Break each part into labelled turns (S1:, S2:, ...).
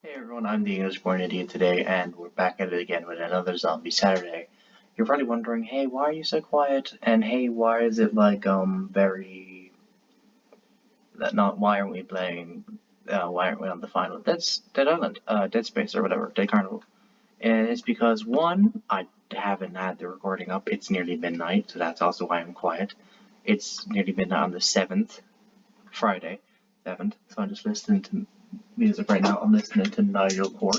S1: Hey everyone, I'm the English Born Idiot today, and we're back at it again with another Zombie Saturday. You're probably wondering, hey, why are you so quiet? And hey, why is it like, very... why aren't we playing, why aren't we on the final Dead Island, Dead Space or whatever, Dark Carnival? And it's because, one, I haven't had the recording up, it's nearly midnight, so that's also why I'm quiet. It's nearly midnight on the 7th, Friday, 7th, so I'm just listening to music right now. I'm listening to Nigel Court,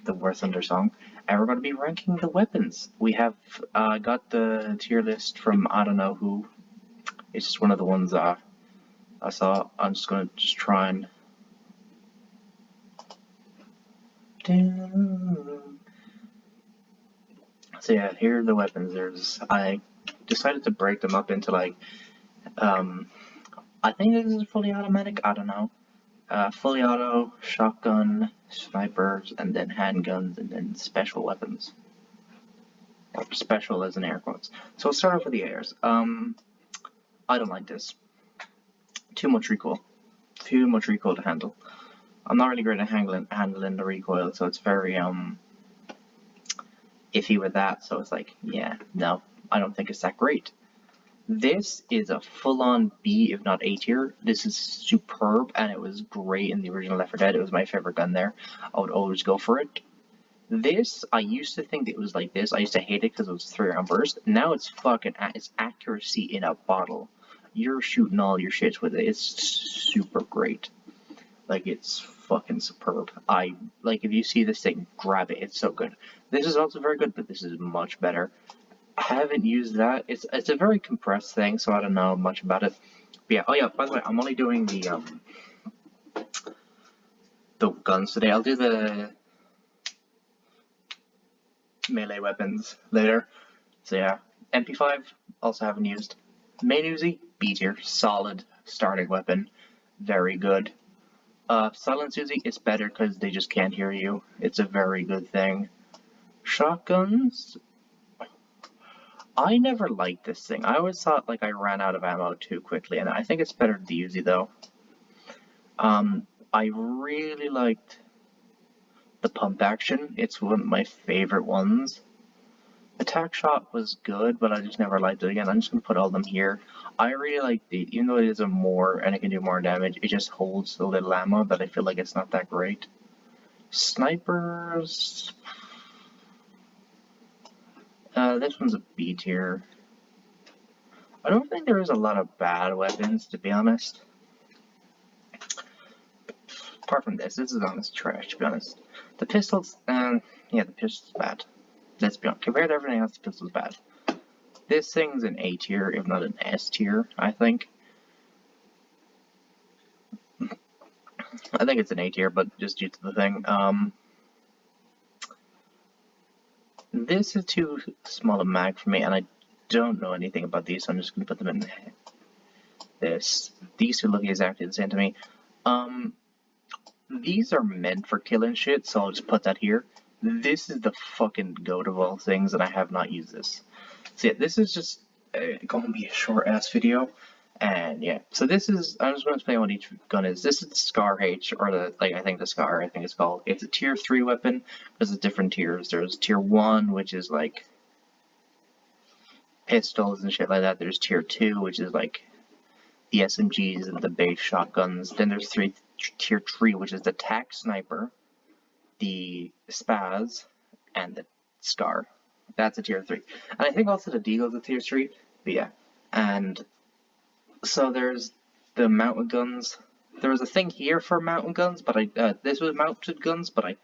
S1: the War Thunder song, and we're going to be ranking the weapons. We have got the tier list from I don't know who. It's just one of the ones I saw. I'm just going to try and. So yeah, here are the weapons. I decided to break them up into like I think this is fully automatic. I don't know. Fully auto, shotgun, snipers, and then handguns, and then special weapons. Special as in air quotes. So we'll start off with the ARs. I don't like this. Too much recoil. Too much recoil to handle. I'm not really great at handling the recoil, so it's very iffy with that. So it's like, yeah, no, I don't think it's that great. This is a full-on B, if not A tier. This is superb, and it was great in the original Left 4 Dead. It was my favorite gun there. I would always go for it. This, I used to think it was like this. I used to hate it because it was 3-round burst. Now it's fucking, it's accuracy in a bottle. You're shooting all your shits with it. It's super great. Like, it's fucking superb. Like, if you see this thing, grab it. It's so good. This is also very good, but this is much better. I haven't used that. It's a very compressed thing, so I don't know much about it. But yeah, oh yeah, by the way, I'm only doing the guns today. I'll do the melee weapons later. So yeah, MP5 also haven't used. Main Uzi, B tier, solid starting weapon, very good. Silence Uzi, it's better because they just can't hear you. It's a very good thing. Shotguns, I never liked this thing. I always thought like I ran out of ammo too quickly, and I think it's better the Uzi though. I really liked the pump action. It's one of my favorite ones. Attack shot was good, but I just never liked it again. I'm just gonna put all of them here. I really like the, even though it is a more and it can do more damage, it just holds a little ammo, but I feel like it's not that great. Snipers. This one's a B tier. I don't think there is a lot of bad weapons, to be honest. Apart from this is honest trash, to be honest. The pistols, yeah, the pistol's bad. Let's be honest. Compared to everything else, the pistol's bad. This thing's an A tier, if not an S tier, I think. I think it's an A tier, but just due to the thing. This is too small a mag for me, and I don't know anything about these, so I'm just going to put them in this. These two look exactly the same to me. These are meant for killing shit, so I'll just put that here. This is the fucking goat of all things, and I have not used this. So yeah, this is just going to be a short-ass video. And yeah, so this is, I'm just going to explain what each gun is. This is the Scar H, or the, like, I think the Scar, I think it's called. It's a tier 3 weapon. There's different tiers. There's tier 1, which is like pistols and shit like that. There's tier 2, which is like the SMGs and the base shotguns. Then there's tier 3, which is the TAC Sniper, the Spaz, and the Scar. That's a tier 3. And I think also the Deagle's a tier 3, but yeah. And so there's the mounted guns. There was a thing here for mounted guns, but this was mounted guns, but I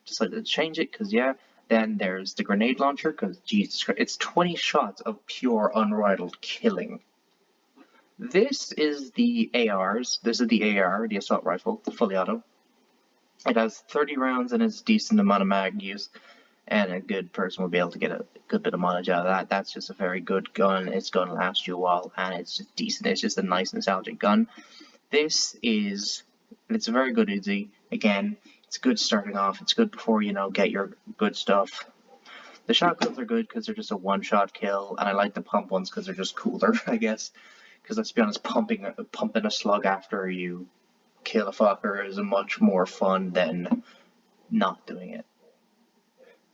S1: decided to change it because yeah. Then there's the grenade launcher because Jesus Christ, it's 20 shots of pure unrivaled killing. This is the ARs. This is the AR, the assault rifle, fully auto. It has 30 rounds and it's decent amount of mag use. And a good person will be able to get a good bit of mileage out of that. That's just a very good gun. It's going to last you a while, and it's just decent. It's just a nice nostalgic gun. This is, it's a very good Uzi. Again, it's good starting off. It's good before, you know, get your good stuff. The shotguns are good because they're just a one-shot kill, and I like the pump ones because they're just cooler, I guess. Because let's be honest, pumping a slug after you kill a fucker is much more fun than not doing it.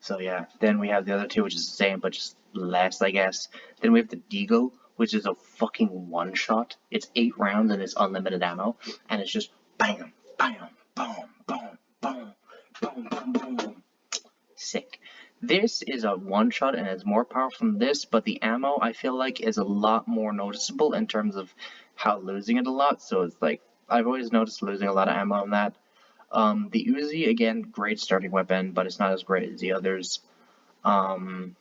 S1: So yeah, then we have the other two, which is the same, but just less, I guess. Then we have the Deagle, which is a fucking one-shot. It's 8 rounds and it's unlimited ammo, and it's just bam, bam, boom, boom, boom, boom, boom, boom. Sick. This is a one-shot and it's more powerful than this, but the ammo, I feel like, is a lot more noticeable in terms of how losing it a lot, so it's like, I've always noticed losing a lot of ammo on that. The Uzi, again, great starting weapon, but it's not as great as the others. But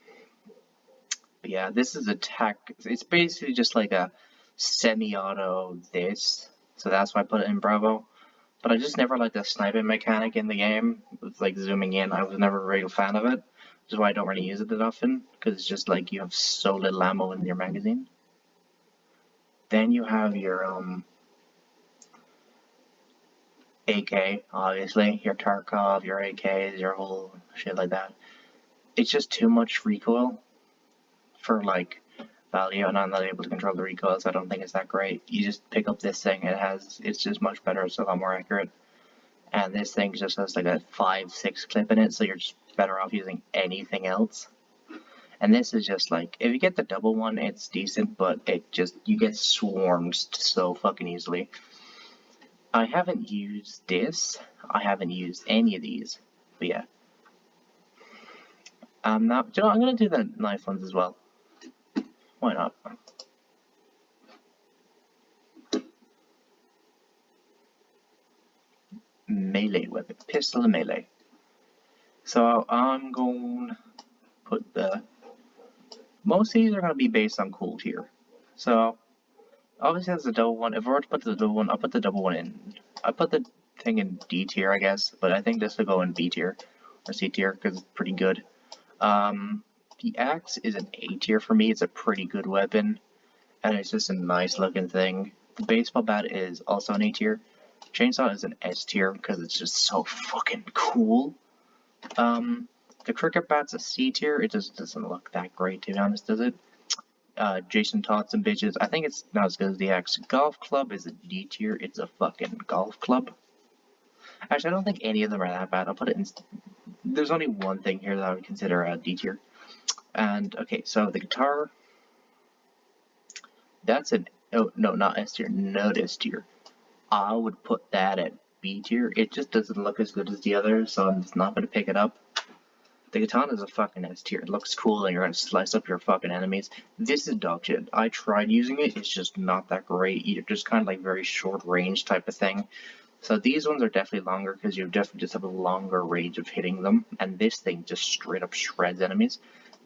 S1: yeah, this is attack. It's basically just like a semi-auto this, so that's why I put it in Bravo. But I just never liked the sniping mechanic in the game. It's like zooming in. I was never a real fan of it, which is why I don't really use it that often, because it's just like you have so little ammo in your magazine. Then you have your AK, obviously, your Tarkov, your AKs, your whole shit like that. It's just too much recoil for like value, and I'm not able to control the recoil, so I don't think it's that great. You just pick up this thing, it's just much better, it's a lot more accurate. And this thing just has like a 5-6 clip in it, so you're just better off using anything else. And this is just like, if you get the double one, it's decent, but you get swarmed so fucking easily. I haven't used this. I haven't used any of these. But yeah. I'm gonna do the knife ones as well. Why not? Melee weapon. Pistol and melee. So I'm going to put most of these are going to be based on cool tier. So obviously there's a double one. If I were to put the double one, I'll put the double one in. I put the thing in D tier, I guess, but I think this will go in B tier or C tier because it's pretty good. The axe is an A tier for me. It's a pretty good weapon, and it's just a nice looking thing. The baseball bat is also an A tier. Chainsaw is an S tier because it's just so fucking cool. The cricket bat's a C tier. It just doesn't look that great, to be honest, does it? Jason Tots and bitches. I think it's not as good as the X. Golf club is a D tier. It's a fucking golf club. Actually, I don't think any of them are that bad. I'll put it in. There's only one thing here that I would consider a D tier. And okay, so the guitar. That's an oh no, not S tier. Not S tier. I would put that at B tier. It just doesn't look as good as the others, so I'm just not gonna pick it up. The katana is a fucking S tier. It looks cool and you're gonna slice up your fucking enemies. This is dog shit. I tried using it, it's just not that great. You're just kind of like very short range type of thing. So these ones are definitely longer because you definitely just have a longer range of hitting them. And this thing just straight up shreds enemies.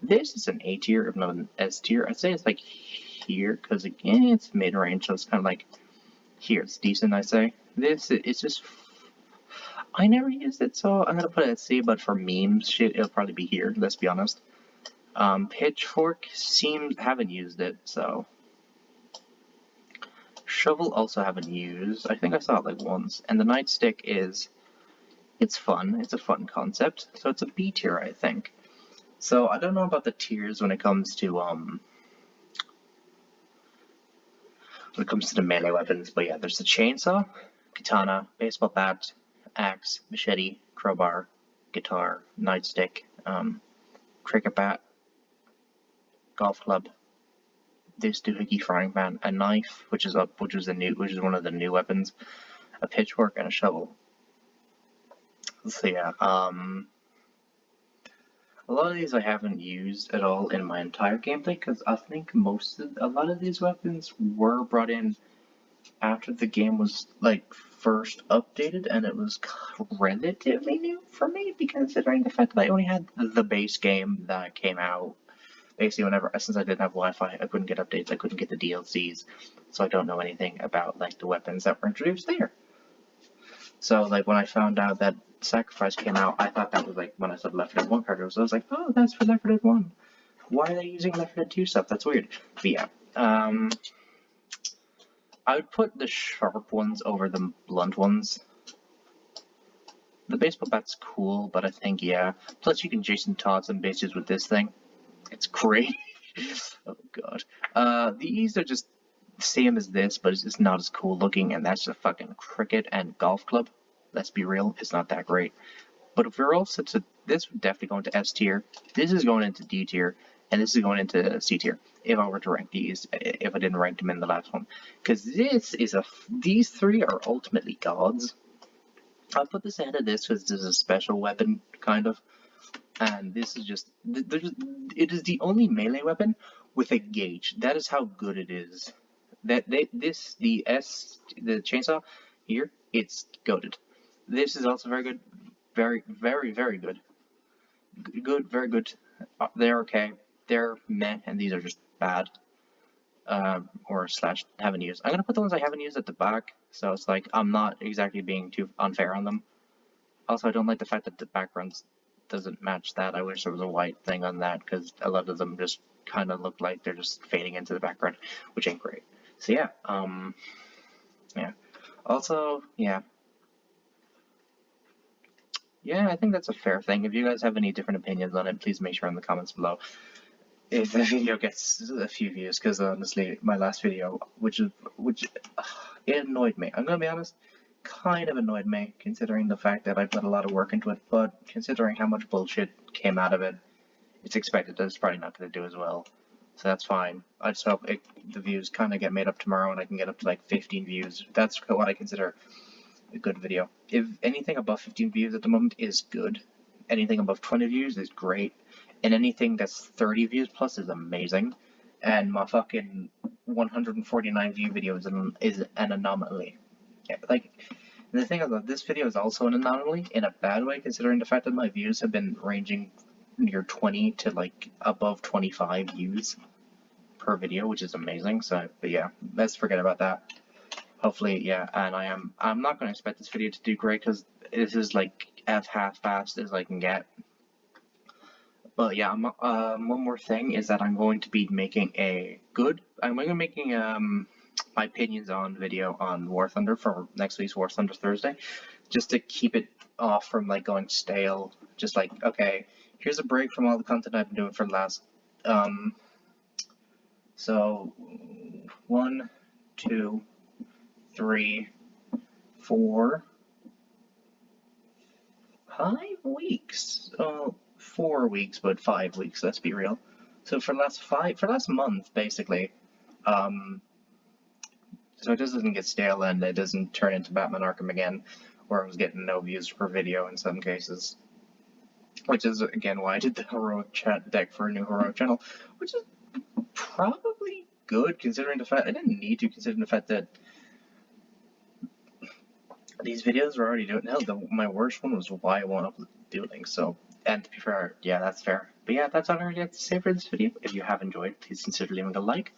S1: This is an A tier, if not an S tier. I'd say it's like here because again it's mid range, so it's kind of like here. It's decent, I say. It's just. I never used it, so I'm gonna put it at C, but for memes shit, it'll probably be here, let's be honest. Pitchfork haven't used it, so. Shovel also haven't used. I think I saw it like once. And the nightstick it's fun. It's a fun concept, so it's a B tier, I think. So I don't know about the tiers when it comes to the melee weapons, but yeah, there's the chainsaw, katana, baseball bat, axe, machete, crowbar, guitar, nightstick, cricket bat, golf club, this doohickey frying pan, a knife, which is one of the new weapons, a pitchfork, and a shovel. So yeah, a lot of these I haven't used at all in my entire gameplay because I think a lot of these weapons were brought in after the game was like first updated, and it was relatively new for me, considering the fact that I only had the base game that came out. Basically, since I didn't have Wi-Fi, I couldn't get updates, I couldn't get the DLCs, so I don't know anything about like the weapons that were introduced there. So like when I found out that Sacrifice came out, I thought that was like when I saw Left 4 Dead 1 cartridge, so I was like, oh, that's for Left 4 Dead 1. Why are they using Left 4 Dead 2 stuff? That's weird. But yeah, I would put the sharp ones over the blunt ones. The baseball bat's cool, but I think, yeah. Plus, you can Jason Todd some bitches with this thing. It's great. Oh, God. These are just the same as this, but it's just not as cool looking, and that's a fucking cricket and golf club. Let's be real, it's not that great. But if we're all set to, this would definitely go into S tier, this is going into D tier, and this is going into C tier, if I were to rank these, if I didn't rank them in the last one. Because these three are ultimately gods. I'll put this ahead of this because this is a special weapon, kind of. And this is just, it is the only melee weapon with a gauge. That is how good it is. The chainsaw here, it's goated. This is also very good. Very, very, very good. Good, very good. They're okay. They're meh, and these are just bad. Or slash haven't used. I'm gonna put the ones I haven't used at the back, so it's like I'm not exactly being too unfair on them. Also, I don't like the fact that the background doesn't match that. I wish there was a white thing on that, because a lot of them just kind of look like they're just fading into the background, which ain't great. So yeah, yeah. Also, yeah. Yeah, I think that's a fair thing. If you guys have any different opinions on it, please make sure in the comments below. If the video gets a few views, because honestly, my last video, it annoyed me. I'm gonna be honest, kind of annoyed me, considering the fact that I put a lot of work into it, but considering how much bullshit came out of it, it's expected that it's probably not going to do as well. So that's fine. I just hope the views kind of get made up tomorrow and I can get up to like 15 views. That's what I consider a good video. If anything above 15 views at the moment is good, anything above 20 views is great, and anything that's 30 views plus is amazing. And my fucking 149 view video is an anomaly. Yeah, like, the thing is that this video is also an anomaly in a bad way, considering the fact that my views have been ranging near 20 to like above 25 views per video, which is amazing. So, but yeah, let's forget about that. Hopefully, yeah, and I'm not going to expect this video to do great because this is like as half-assed as I can get. But yeah, one more thing is that I'm going to be making I'm going to be making my opinions on video on War Thunder for next week's War Thunder Thursday, just to keep it off from like going stale. Just like, okay, here's a break from all the content I've been doing for the last so 1, 2, 3, 4, 5 weeks. 4 weeks, but 5 weeks. Let's be real. So for last month, basically, so it doesn't get stale and it doesn't turn into Batman Arkham again, where I was getting no views per video in some cases. Which is, again, why I did the heroic chat deck for a new heroic channel, which is probably good, considering the fact, I didn't need to, considering the fact that these videos were already doing, hell, my worst one was why I won't upload dueling, so, and to be fair, yeah, that's fair. But yeah, that's all I have to say for this video. If you have enjoyed, please consider leaving a like,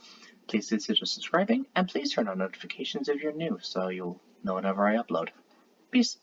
S1: please consider subscribing, and please turn on notifications if you're new, so you'll know whenever I upload. Peace.